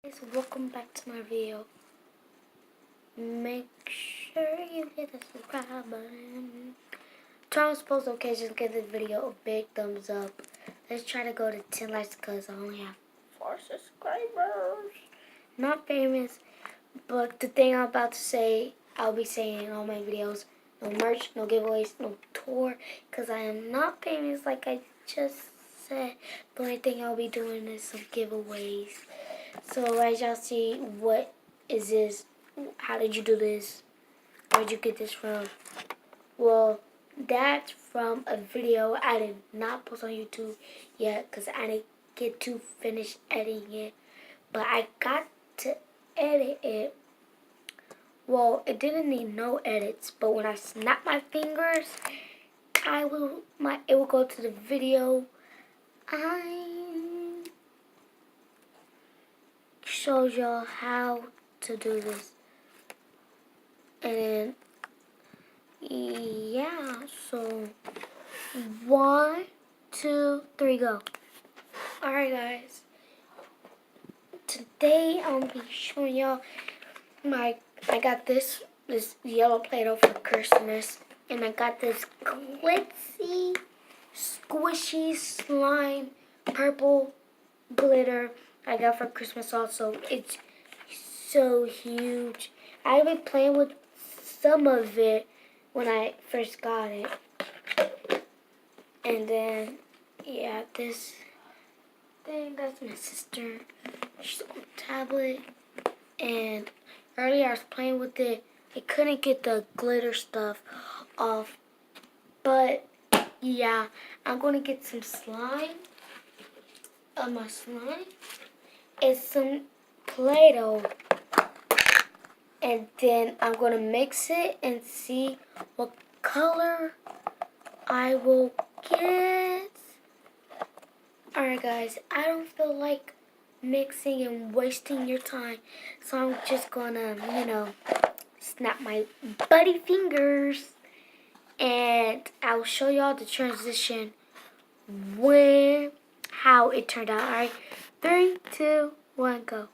Guys, welcome back to my video. Make sure you hit the subscribe button. Turn on post notifications, give this video a big thumbs up. Let's try to go to 10 likes because I only have 4 subscribers. Not famous, but the thing I'm about to say, I'll be saying in all my videos. No merch, no giveaways, no tour, because I am not famous like I just said. The only thing I'll be doing is some giveaways. So as y'all see, what is this? How did you do this? Where'd you get this from? Well, that's from a video I did not post on YouTube yet because I didn't get to finish editing it. But I got to edit it. Well, it didn't need no edits, but when I snap my fingers, it will go to the video. I show y'all how to do this. And yeah, so 1, 2, 3, go. Alright guys, today I'm gonna be showing y'all I got this yellow Play-Doh for Christmas, and I got this glitzy, squishy slime purple glitter I got for Christmas also. It's so huge. I've been playing with some of it when I first got it. And then, yeah, this thing, that's my sister. She's on the tablet. And earlier I was playing with it. I couldn't get the glitter stuff off. But, yeah, I'm going to get some slime. My slime is some Play-Doh. And then I'm going to mix it and see what color I will get. Alright guys, I don't feel like mixing and wasting your time. So I'm just going to, snap my buddy fingers. And I'll show y'all the transition how it turned out. Alright, 3, 2, 1, go.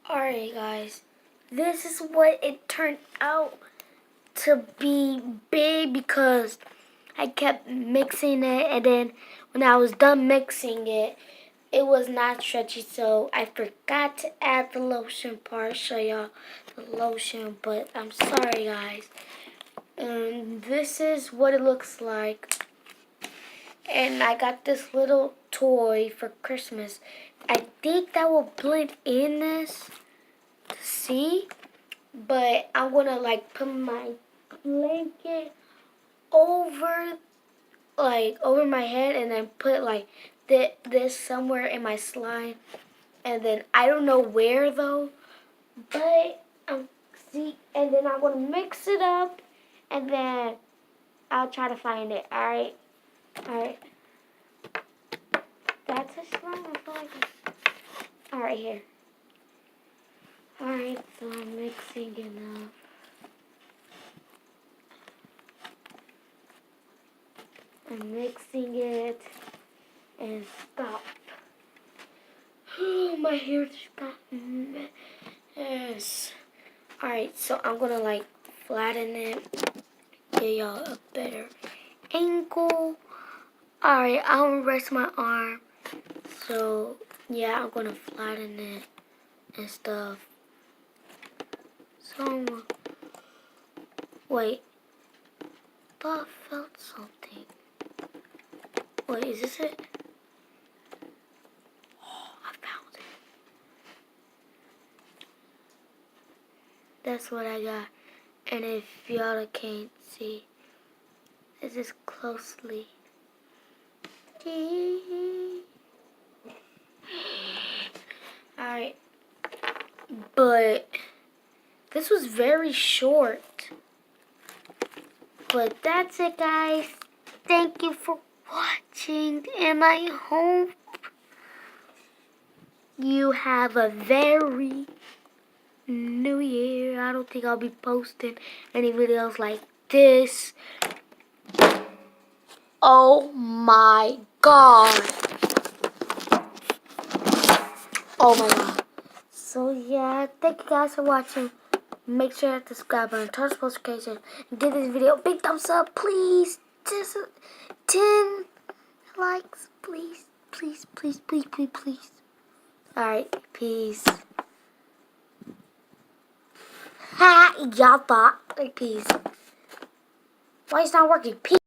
Alright guys, this is what it turned out to be big because I kept mixing it, and then when I was done mixing it, it was not stretchy, so I forgot to add the lotion part, show y'all the lotion, but I'm sorry guys. And this is what it looks like. And I got this little toy for Christmas. I think that will blend in this to see. But I'm going to put my blanket over my head and then put this somewhere in my slime. And then I don't know where though. But and then I'm going to mix it up and then I'll try to find it. Alright. That's a slime. I feel like it's... Alright, here. Alright, so I'm mixing it up. I'm mixing it and stop. Oh, my hair just got mess. Alright, so I'm gonna flatten it. Get y'all a better angle. Alright, I'm gonna rest my arm. So, yeah, I'm gonna flatten it and stuff. So, wait. I thought I felt something. Wait, is this it? Oh, I found it. That's what I got. And if y'all can't see, this is closely. Alright. But this was very short. But that's it guys. Thank you for watching. And I hope you have a very new year. I don't think I'll be posting any videos like this. Oh my god. Oh my god. So yeah, thank you guys for watching. Make sure to hit the subscribe button, turn on post notifications, and give this video a big thumbs up, please. Just 10 likes, please, please, please, please, please, please. Alright, peace. Ha! Y'all thought. Like, peace. Why it's not working? Peace.